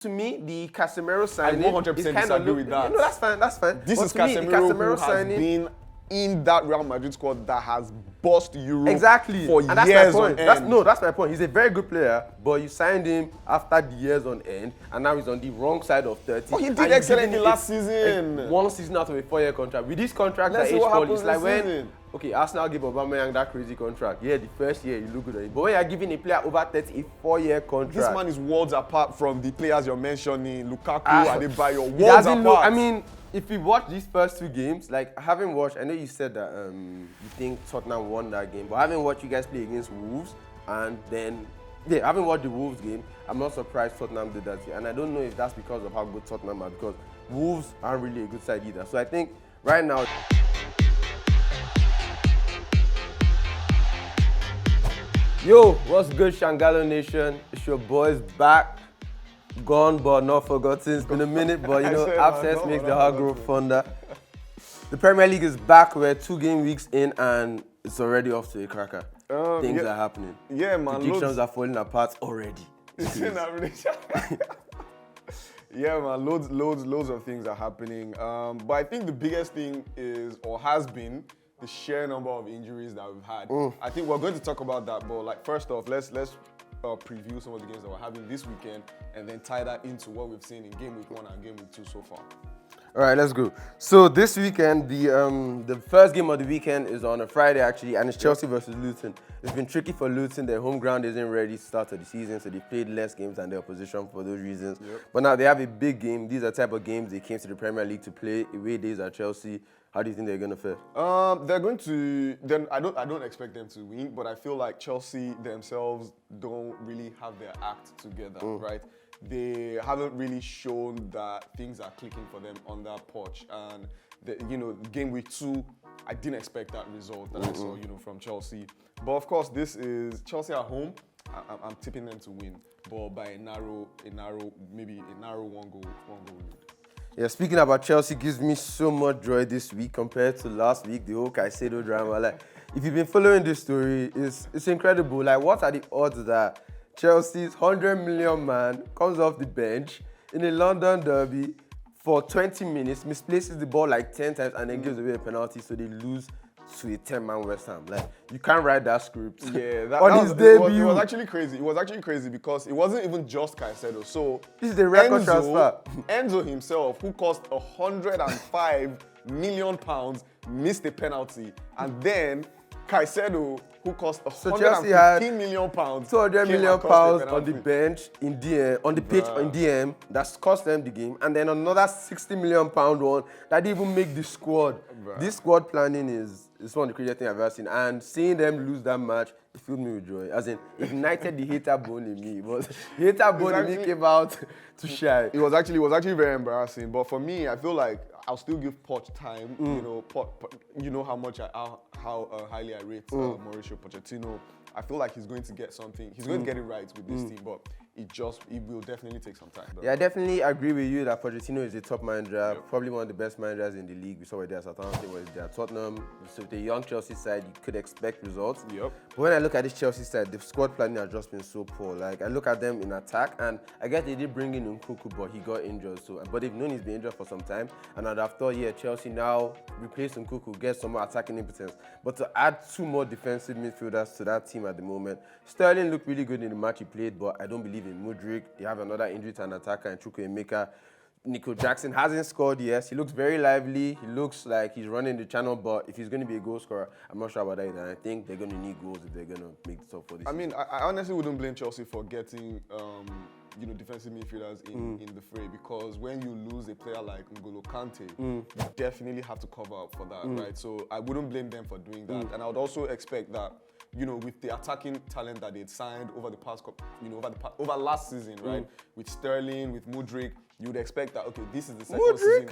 To me, the Casemiro I signing 100% is kind disagree of with that. No, that's fine. That's fine. This But is to me, the Casemiro who has signing, been in that Real Madrid squad that has bossed Europe exactly, for and that's years my on point. end. That's my point. He's a very good player, but you signed him after the years on end, and now he's on the wrong side of 30. But he did and you're excellently giving last season. One season out of a 4-year contract. With this contract Let's at see age what 40, happens it's like this when season. okay, Arsenal give Aubameyang that crazy contract. Yeah, the first year you look good on it, but when you're giving a player over 30 a 4-year contract, This man is worlds apart from the players you're mentioning, Lukaku, Adebayo, it worlds doesn't apart. I mean, if you watch these first 2 games, like having watched, I know you said that you think Tottenham won that game, but having watched you guys play against Wolves, and then having watched the Wolves game, I'm not surprised Tottenham did that here. And I don't know if that's because of how good Tottenham are, because Wolves aren't really a good side either. So I think right now. Yo, what's good, Sangalooo Nation? It's your boys back. Gone but not forgotten. It's been a minute, but you know, absence makes the heart grow fonder. The Premier League is back. We're 2 game weeks in, and it's already off to a cracker. Things are happening. Yeah, man. Predictions are falling apart already. Yeah, man. Loads of things are happening. But I think the biggest thing is, or has been, the sheer number of injuries that we've had. I think we're going to talk about that, but like first off, let's preview some of the games that we're having this weekend, and then tie that into what we've seen in game week 1 and game week 2 so far. All right, let's go. So this weekend, the first game of the weekend is on a Friday actually, and it's Chelsea versus Luton. It's been tricky for Luton. Their home ground isn't ready to start of the season, so they played less games than their opposition for those reasons. But now they have a big game. These are the type of games they came to the Premier League to play. Away days at Chelsea. How do you think they're going to fare? They're going to. Then I don't expect them to win, but I feel like Chelsea themselves don't really have their act together, right? They haven't really shown that things are clicking for them on that Poch. And game week 2, I didn't expect that result that I saw, from Chelsea. But of course, this is Chelsea at home. I'm tipping them to win, but by a narrow, maybe a narrow one goal lead. Yeah, speaking about Chelsea gives me so much joy this week compared to last week, the whole Caicedo drama. Like, if you've been following this story, it's incredible. Like, what are the odds that Chelsea's 100 million man comes off the bench in a London derby for 20 minutes, misplaces the ball like 10 times, and then gives away a penalty, so they lose to a 10-man West Ham. Like, you can't write that script. Yeah, on his debut. It was actually crazy. It was actually crazy because it wasn't even just Caicedo. So this is the record transfer. Enzo himself, who cost £105 million, missed a penalty, and then Caicedo, who cost £115 million, £200 million on the bench in DM, on the pitch in DM, that's cost them the game, and then another £60 million one that didn't even make the squad. This squad planning is one of the craziest things I've ever seen, and seeing them lose that match, it filled me with joy. As in, ignited the hater bone in me. But the hater bone in me came out to shine. It was actually very embarrassing. But for me, I feel like I'll still give Poch time. You know how much how highly I rate Mauricio Pochettino. I feel like he's going to get something. He's going to get it right with this team, but it will definitely take some time. Yeah, I definitely agree with you that Pochettino is a top manager, probably one of the best managers in the league. We saw it there at Southampton, with their Tottenham. So with the young Chelsea side, you could expect results. But when I look at this Chelsea side, the squad planning has just been so poor. Like, I look at them in attack, and I guess they did bring in Nkunku, but he got injured. But they've known he's been injured for some time, and I'd have thought, Chelsea now replace Nkunku, get some more attacking impotence. But to add 2 more defensive midfielders to that team at the moment, Sterling looked really good in the match he played, but I don't believe in Mudryk. They have another injury to an attacker, and Chukwuemeka. Nico Jackson hasn't scored, yes. He looks very lively. He looks like he's running the channel, but if he's going to be a goal scorer, I'm not sure about that either. And I think they're going to need goals if they're going to make the top for this season. mean, I honestly wouldn't blame Chelsea for getting defensive midfielders in the fray, because when you lose a player like N'Golo Kante, you definitely have to cover up for that, right? So I wouldn't blame them for doing that. And I would also expect that, with the attacking talent that they'd signed over the past, over last season, right? With Sterling, with Mudryk, you would expect that, okay, this is the second season.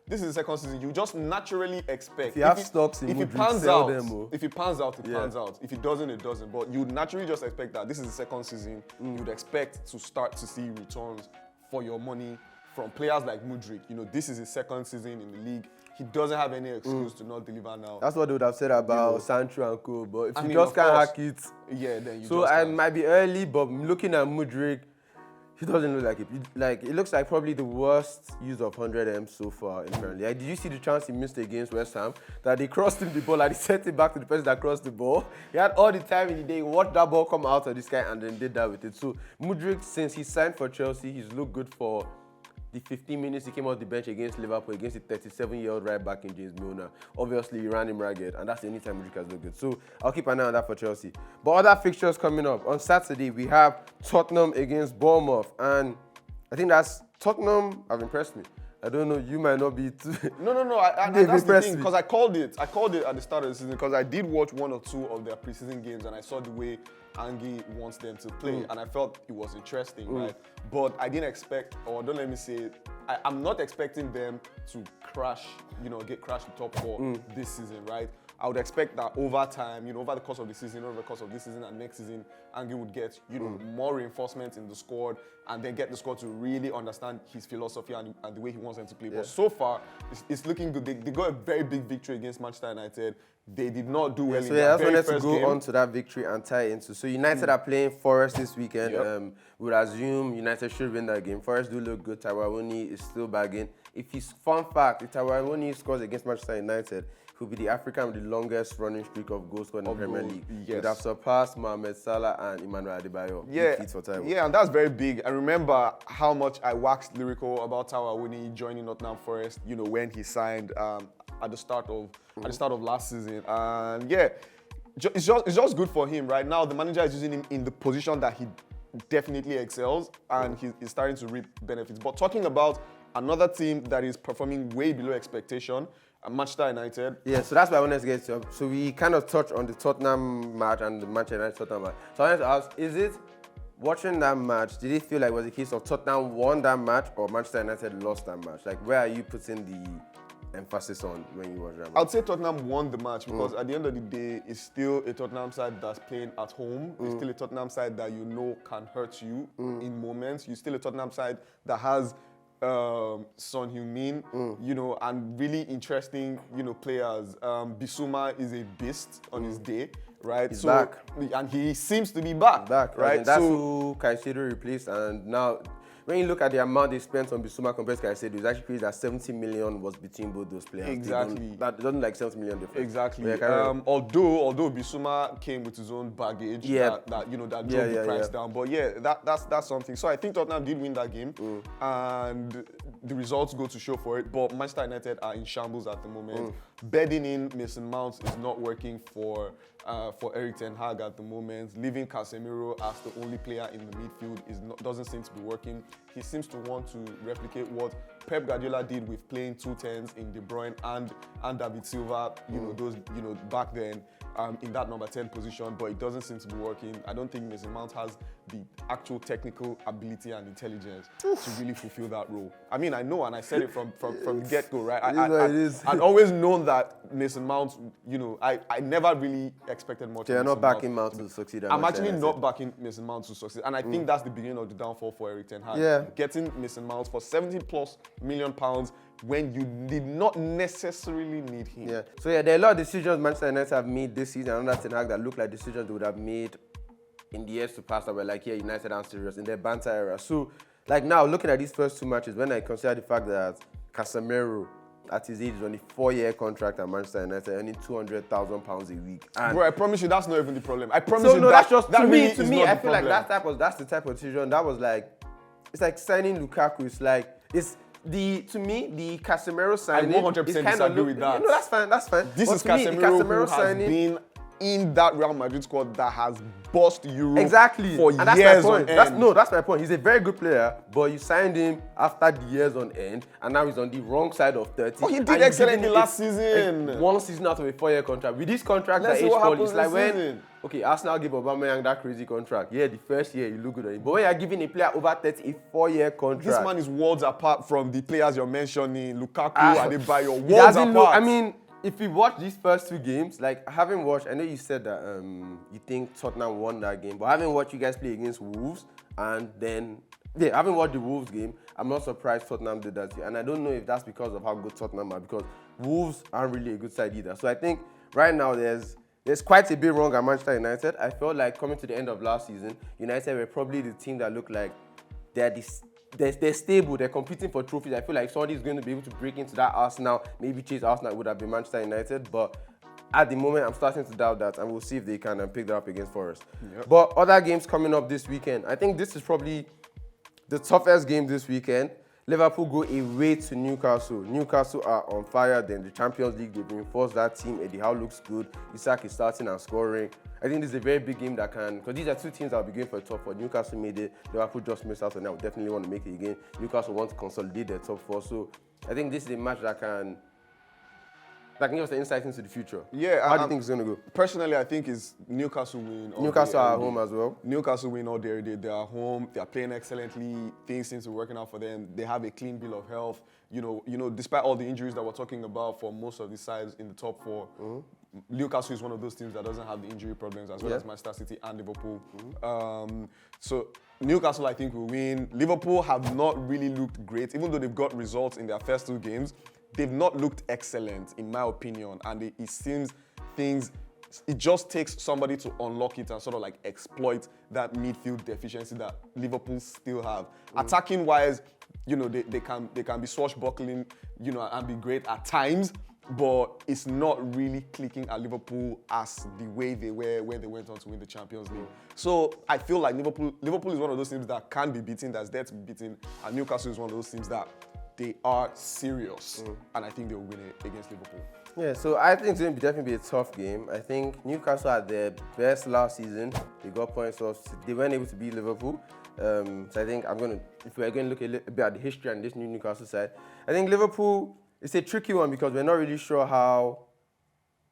This is the second season. You just naturally expect. If you have stocks in Mudryk, sell them. If it pans out, it pans out. If it doesn't, it doesn't. But you would naturally just expect that this is the second season. You would expect to start to see returns for your money from players like Mudryk. This is his second season in the league. He doesn't have any excuse to not deliver now. That's what they would have said about Sancho and Co. But if you just can't hack it, then you so just I can't. might be early, but looking at Mudryk, He doesn't look like it. Like, it looks like probably the worst use of 100M so far in Premier League. Like, did you see the chance he missed against West Ham? That they crossed him the ball and he sent it back to the person that crossed the ball. He had all the time in the day. He watched that ball come out of this guy and then did that with it. So, Mudryk, since he signed for Chelsea, he's looked good for the 15 minutes he came off the bench against Liverpool, against the 37-year-old right back in James Milner. Obviously, he ran him ragged, and that's the only time Mudryk has looked good. So, I'll keep an eye on that for Chelsea. But other fixtures coming up. On Saturday, we have Tottenham against Bournemouth, and I think Tottenham have impressed me. I don't know, you might not be too... No, that's the thing, because I called it at the start of the season, because I did watch one or two of their preseason games, and I saw the way Ange wants them to play, and I felt it was interesting, right? But I didn't expect, or don't let me say it, I'm not expecting them to crash, get crashed to top 4 this season, right? I would expect that over time, over the course of the season, over the course of this season and next season, Ange would get, more reinforcement in the squad and then get the squad to really understand his philosophy and the way he wants them to play. Yeah. But so far, it's looking good. They got a very big victory against Manchester United. They did not do well in that very first game. So I just wanted to go on to that victory and tie it into. So United are playing Forest this weekend. Yep. We would assume United should win that game. Forest do look good. Taiwanese is still bagging. Fun fact, if Taiwanese scores against Manchester United, he will be the African with the longest running streak of goals scored in the Premier League. Yes. He would have surpassed Mohamed Salah and Emmanuel Adebayo. Yeah, and that's very big. I remember how much I waxed lyrical about Taiwanese joining Nottingham Forest, when he signed at the start of last season. And yeah, it's just good for him. Right now, the manager is using him in the position that he definitely excels, and he's starting to reap benefits. But talking about another team that is performing way below expectation, Manchester United. Yeah, so that's what I wanted to get to. So we kind of touched on the Tottenham match and the Manchester United-Tottenham match. So I wanted to ask, is it, watching that match, did it feel like it was a case of Tottenham won that match or Manchester United lost that match? Like, where are you putting the emphasis on when you watch that match? I'd say Tottenham won the match because at the end of the day, it's still a Tottenham side that's playing at home. It's still a Tottenham side that can hurt you in moments. You're still a Tottenham side that has Son Heung-min, and really interesting, players. Bissouma is a beast on his day, right? He's back. And he seems to be back. Right? That's who Caicedo replaced, and now when you look at the amount they spent on Bissouma compared to Caicedo, it's actually crazy that 70 million was between both those players. Exactly. That doesn't like 70 million difference. Exactly. Although Bissouma came with his own baggage, that drove the price down. But yeah, that's something. So I think Tottenham did win that game, and the results go to show for it. But Manchester United are in shambles at the moment. Bedding in Mason Mount is not working for Erik ten Hag at the moment. Leaving Casemiro as the only player in the midfield doesn't seem to be working. He seems to want to replicate what Pep Guardiola did with playing 2-10s in De Bruyne and David Silva, back then in that number 10 position, but it doesn't seem to be working. I don't think Mason Mount has the actual technical ability and intelligence to really fulfill that role. I mean, I know, and I said it from the get-go, right? I'd always known that Mason Mount, I never really expected much. You're not backing Mount to succeed. I'm actually not backing Mason Mount to succeed, and I think that's the beginning of the downfall for Erik ten Hag. Yeah. Getting Mason Mount for £70+ million when you did not necessarily need him. Yeah. So yeah, there are a lot of decisions Manchester United have made this season under ten Hag that look like decisions they would have made in the years to pass that were like, yeah, United aren't serious in their banter era. So like now, looking at these first two matches, when I consider the fact that Casemiro at his age is on a 4-year contract at Manchester United, earning £200,000 a week. And bro, I promise you that's not even the problem. I promise you that's just that to really me. I feel like that's the type of decision that was like, it's like signing Lukaku. It's like the Casemiro signing. I 100% disagree with that. That's fine. This is Casemiro who has been in that Real Madrid squad that has bossed Europe for and that's years my point. on end. That's my point. He's a very good player, but you signed him after the years on end, and now he's on the wrong side of 30. Oh, he did excellently last season. One season out of a 4-year contract. With this contract at age 40, it's like when Arsenal give Aubameyang that crazy contract. Yeah, the first year you look good on it. But when you're giving a player over 30 a 4-year contract, this man is worlds apart from the players you're mentioning, Lukaku, Adebayo, worlds apart. If we watch these first two games, like having watched, I know you said that you think Tottenham won that game, but having watched you guys play against Wolves, and then, having watched the Wolves game, I'm not surprised Tottenham did that. And I don't know if that's because of how good Tottenham are, because Wolves aren't really a good side either. So I think right now there's quite a bit wrong at Manchester United. I felt like coming to the end of last season, United were probably the team that looked like they're stable, they're competing for trophies. I feel like somebody's going to be able to break into that Arsenal, maybe chase Arsenal. It would have been Manchester United, but at the moment, I'm starting to doubt that, and we'll see if they can pick that up against Forest. Yep. But other games coming up this weekend, I think this is probably the toughest game this weekend. Liverpool go away to Newcastle. Newcastle are on fire. Then the Champions League, they've reinforced that team. Eddie Howe looks good. Isak is starting and scoring. I think this is a very big game that can, because these are two teams that will be going for a top four. Newcastle made it. Liverpool just missed out on that. Definitely want to make it again. Newcastle want to consolidate their top four. So I think this is a match that can give us the insight into the future. Yeah. How do you think it's going to go? Personally, I think it's Newcastle win. Newcastle are at home as well. Newcastle win all day. They're at home. They're playing excellently. Things seem to be working out for them. They have a clean bill of health. You know, despite all the injuries that we're talking about for most of the sides in the top four, Newcastle is one of those teams that doesn't have the injury problems as well as Manchester City and Liverpool. So Newcastle, I think, will win. Liverpool have not really looked great, even though they've got results in their first two games. They've not looked excellent, in my opinion, and it seems it just takes somebody to unlock it and sort of like exploit that midfield deficiency that Liverpool still have. Attacking wise, you know, they can be swashbuckling, you know, and be great at times, but it's not really clicking at Liverpool as the way they were when they went on to win the Champions League. So I feel like Liverpool is one of those teams that can be beaten, that's there to be beaten, and Newcastle is one of those teams that they are serious, and I think they'll win it against Liverpool. Yeah, so I think it's going to definitely be a tough game. I think Newcastle had their best last season. They got points off. They weren't able to beat Liverpool. So I think if we're going to look a little bit at the history on this new Newcastle side, I think Liverpool, it's a tricky one because we're not really sure how.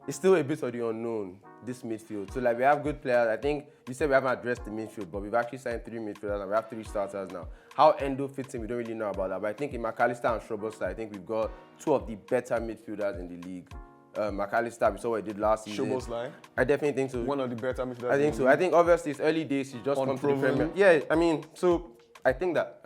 It's still a bit of the unknown, this midfield. So, like, we have good players. I think you said we haven't addressed the midfield, but we've actually signed 3 midfielders and we have 3 starters now. How Endo fits in, we don't really know about that. But I think in McAllister and Szoboszlai, I think we've got 2 of the better midfielders in the league. McAllister, we saw what he did last season. Szoboszlai? I definitely think so. One of the better midfielders. I think so. I think obviously it's early days. He's just come to the Premier. Yeah, I mean, so I think that,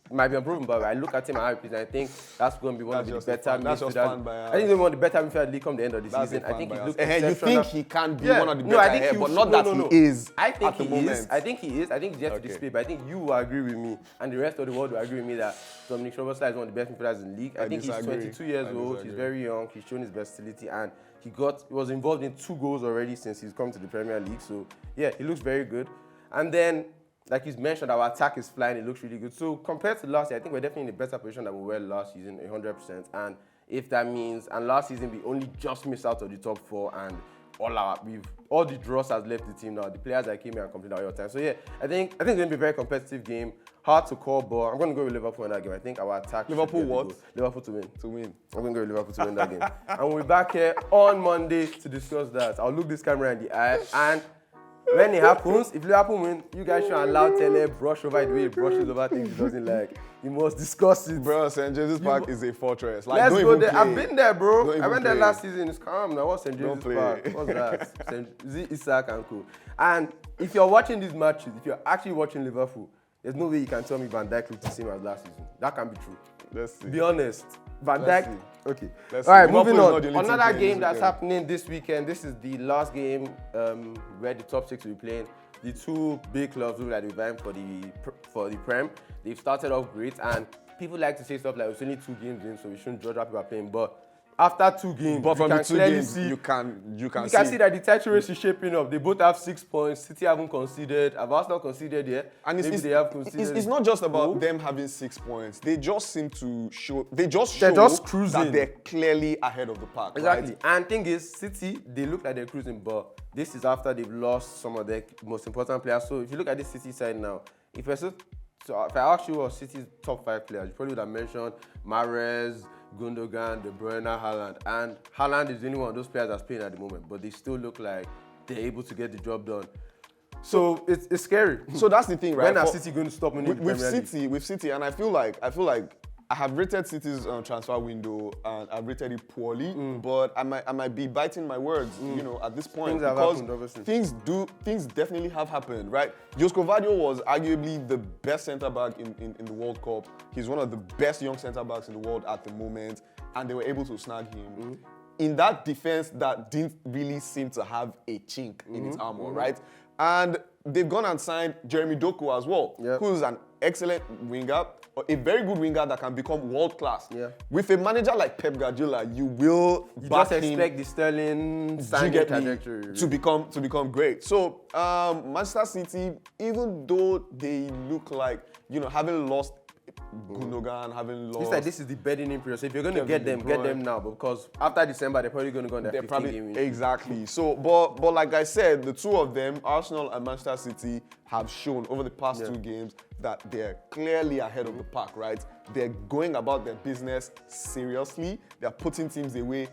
it might be unproven, but I look at him and I think that's going to be one of the better midfielders. I think he's one of the better midfielders league come the end of the season. I think he looks exceptional. You think he can be one of the better, but not that he is at the moment. I think he is. I think he's yet to display, but I think you will agree with me, and the rest of the world will agree with me that Dominic Szoboszlai is one of the best midfielders in the league. I think he's 22 years old. He's very young. He's shown his versatility, and he was involved in 2 goals already since he's come to the Premier League. So yeah, he looks very good. And then, like he's mentioned, our attack is flying. It looks really good. So compared to last year, I think we're definitely in a better position than we were last season, 100%. And if that means, and last season we only just missed out of the top 4, and all the draws has left the team now. The players that came here and completed our time. So yeah, I think it's going to be a very competitive game. Hard to call, but I'm going to go with Liverpool in that game. I think our attack. Liverpool what? Liverpool to win. To win. I'm going to go with Liverpool to win that game. And we'll be back here on Monday to discuss that. I'll look this camera in the eye, and when it happens, if Liverpool win, you guys should allow Tele brush over the way he brushes over things he doesn't like. You must discuss it. Bro, St. James's Park is a fortress. Like, let's go there. Play. I've been there, bro. I went there last season. It's calm now. What's St. James's Park? What's that? Isak and co. And if you're watching these matches, if you're actually watching Liverpool, there's no way you can tell me Van Dijk looked the same as last season. That can't be true. Let's see. Be honest. Van Dijk. Okay. All right, moving on. Another game that's happening this weekend. This is the last game where the top 6 will be playing. The 2 big clubs who are vying for the Prem. They've started off great, and people like to say stuff like it's only 2 games in, so we shouldn't judge how people are playing. But after 2 games, but from the 2 games, see, you can see that the title race is shaping up. They both have 6 points. City haven't conceded. Have Arsenal conceded yet? And they have conceded. It's not just about them having 6 points. They just seem to show. They're just cruising. That they're clearly ahead of the pack. Exactly. Right? And thing is, City, they look like they're cruising, but this is after they've lost some of their most important players. So if you look at this City side now, if I asked you what City's top 5 players, you probably would have mentioned Mahrez, Gundogan, De Bruyne, Haaland. And Haaland is the only one of those players that's playing at the moment, but they still look like they're able to get the job done. So it's scary. So that's the thing, right? When are City going to stop winning the Premier League? With City, and I feel like I have rated City's transfer window, and I've rated it poorly. But I might be biting my words, you know, at this point. Things have happened, obviously. Things definitely have happened, right? Josko Gvardiol was arguably the best centre back in the World Cup. He's one of the best young centre backs in the world at the moment, and they were able to snag him. In that defense that didn't really seem to have a chink in its armor, right? And they've gone and signed Jeremy Doku as well, who's an excellent winger, a very good winger that can become world class. Yeah. With a manager like Pep Guardiola, you will just expect the Sterling signing trajectory to become great. So Manchester City, even though they look like, having lost Gundogan, having lost. This is the bedding in period. So if you're going to get them now, because after December they're probably going to go on their 15-game win. Exactly. So, but like I said, the two of them, Arsenal and Manchester City, have shown over the past 2 games that they're clearly ahead of the pack. Right? They're going about their business seriously. They're putting teams away,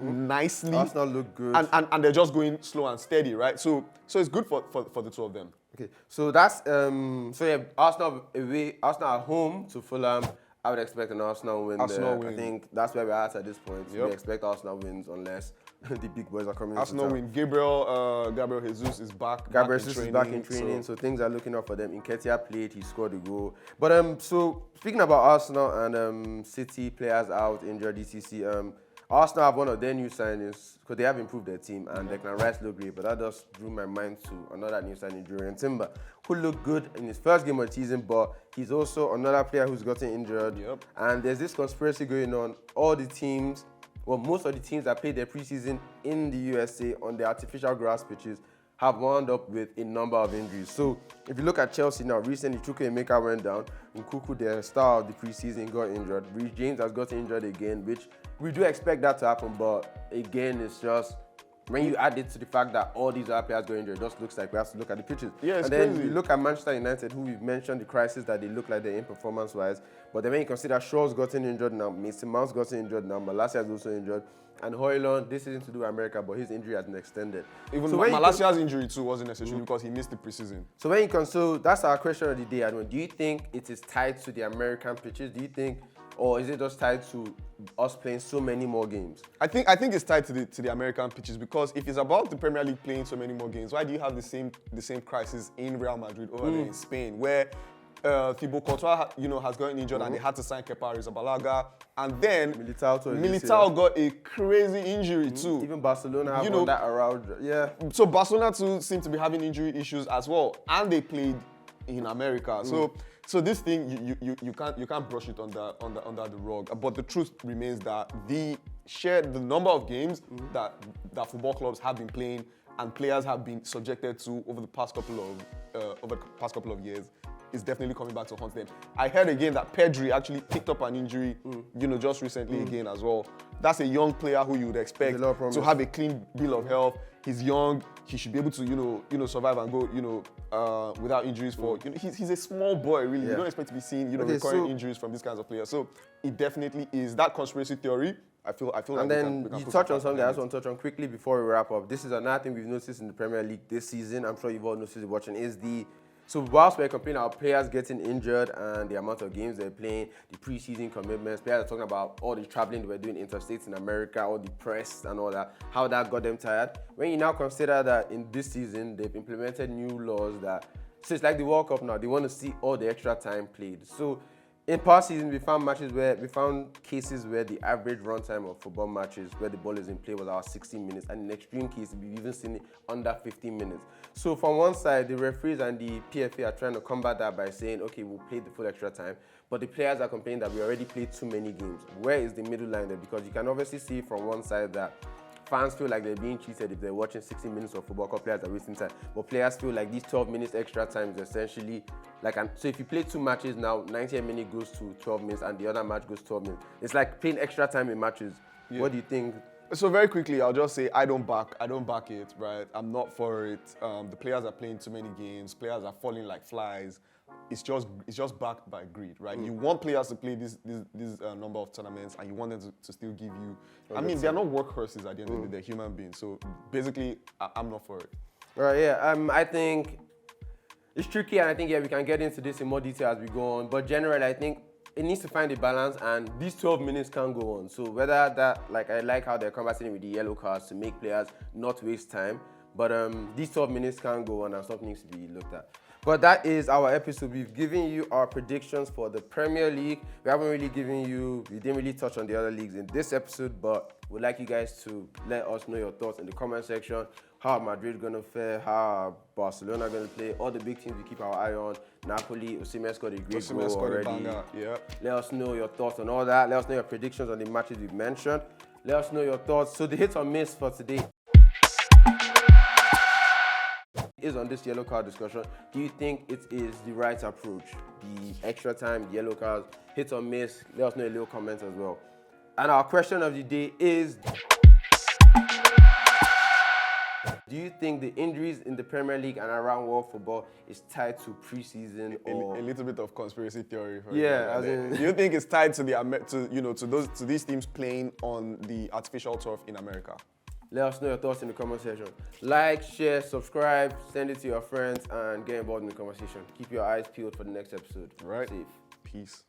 nicely. Arsenal look good, and they're just going slow and steady. Right? So it's good for the two of them. Okay, so that's Arsenal away, Arsenal at home to Fulham. I would expect an Arsenal win. I think that's where we're at this point. We expect Arsenal wins unless the big boys are coming. Arsenal win. Gabriel Jesus is back. Gabriel Jesus is back in training, so things are looking up for them. Nketiah played, he scored a goal. But so speaking about Arsenal and City players out injured, etc. Arsenal have one of their new signings because they have improved their team and Declan Rice look great, but that just drew my mind to another new signing, Julian Timber, who looked good in his first game of the season, but he's also another player who's gotten injured. And there's this conspiracy going on. All the teams, well, most of the teams that played their preseason in the USA on the artificial grass pitches have wound up with a number of injuries. So if you look at Chelsea now, recently Chukwuemeka went down, Nkuku, their star of the preseason, got injured. Reece James has gotten injured again, which we do expect that to happen, but again, it's just when you add it to the fact that all these other players got injured, it just looks like we have to look at the pitches. Yeah, and then you look at Manchester United, who we've mentioned the crisis that they look like they're in performance-wise, but then when you consider Shaw's gotten injured now, Mason Mount's gotten injured now, Malacia is also injured, and Højlund, this isn't to do with America, but his injury has been extended. Even so Malacia's injury too wasn't necessarily because he missed the preseason. So when you so that's our question of the day, Edwin. Do you think it is tied to the American pitches? Do you think, or is it just tied to us playing so many more games? I think it's tied to the American pitches, because if it's about the Premier League playing so many more games, why do you have the same crisis in Real Madrid over there in Spain, where Thibaut Courtois, has gotten injured and they had to sign Kepa Arrizabalaga, and then Militao got a crazy injury too. Even Barcelona have on that around. Yeah. So Barcelona too seem to be having injury issues as well, and they played in America. So this thing you can't brush it under the rug. But the truth remains that the number of games that football clubs have been playing and players have been subjected to over the past couple of years is definitely coming back to haunt them. I heard again that Pedri actually picked up an injury, just recently again as well. That's a young player who you would expect to have a clean bill of health. He's young. He should be able to, survive and go, without injuries. He's a small boy, really. Yeah. You don't expect to be seeing, recurring injuries from these kinds of players. So it definitely is that conspiracy theory. I feel like. And then you touch on something I just want to touch on quickly before we wrap up. This is another thing we've noticed in the Premier League this season. I'm sure you've all noticed it watching. So whilst we're complaining about players getting injured and the amount of games they're playing, the preseason commitments, players are talking about all the traveling they were doing interstates in America, all the press and all that, how that got them tired. When you now consider that in this season, they've implemented new laws so it's like the World Cup now, they want to see all the extra time played. So in past seasons, we found cases where the average runtime of football matches where the ball is in play was about 60 minutes, and in extreme cases, we've even seen it under 15 minutes. So from one side, the referees and the PFA are trying to combat that by saying, okay, we'll play the full extra time, but the players are complaining that we already played too many games. Where is the middle line there? Because you can obviously see from one side that fans feel like they're being cheated if they're watching 60 minutes of football because players are wasting time. But players feel like these 12 minutes extra time is essentially so if you play 2 matches now, 90 minutes goes to 12 minutes and the other match goes 12 minutes. It's like playing extra time in matches. Yeah. What do you think? So very quickly, I'll just say I don't back it, right? I'm not for it. The players are playing too many games. Players are falling like flies. It's just backed by greed, right? You want players to play this number of tournaments, and you want them to still give you. I mean, they're not workhorses at the end of the day. They're human beings. So basically, I'm not for it. Right? Yeah. I think it's tricky, and I think we can get into this in more detail as we go on. But generally, I think it needs to find a balance, and these 12 minutes can go on. So whether that, I like how they're combating with the yellow cards to make players not waste time. But these 12 minutes can go on, and something needs to be looked at. But that is our episode. We've given you our predictions for the Premier League. We didn't really touch on the other leagues in this episode, but we'd like you guys to let us know your thoughts in the comment section. How are Madrid going to fare? How are Barcelona going to play? All the big teams we keep our eye on. Napoli, Osimhen scored a great goal already. Yeah. Let us know your thoughts on all that. Let us know your predictions on the matches we've mentioned. Let us know your thoughts. So the hit or miss for today is on this yellow card discussion. Do you think it is the right approach? The extra time, the yellow cards, hit or miss? Let us know in little comments as well. And our question of the day is, do you think the injuries in the Premier League and around world football is tied to preseason or a little bit of conspiracy theory? Do you think it's tied to to these teams playing on the artificial turf in America? Let us know your thoughts in the comment section. Like, share, subscribe, send it to your friends, and get involved in the conversation. Keep your eyes peeled for the next episode. Right. Safe. Peace.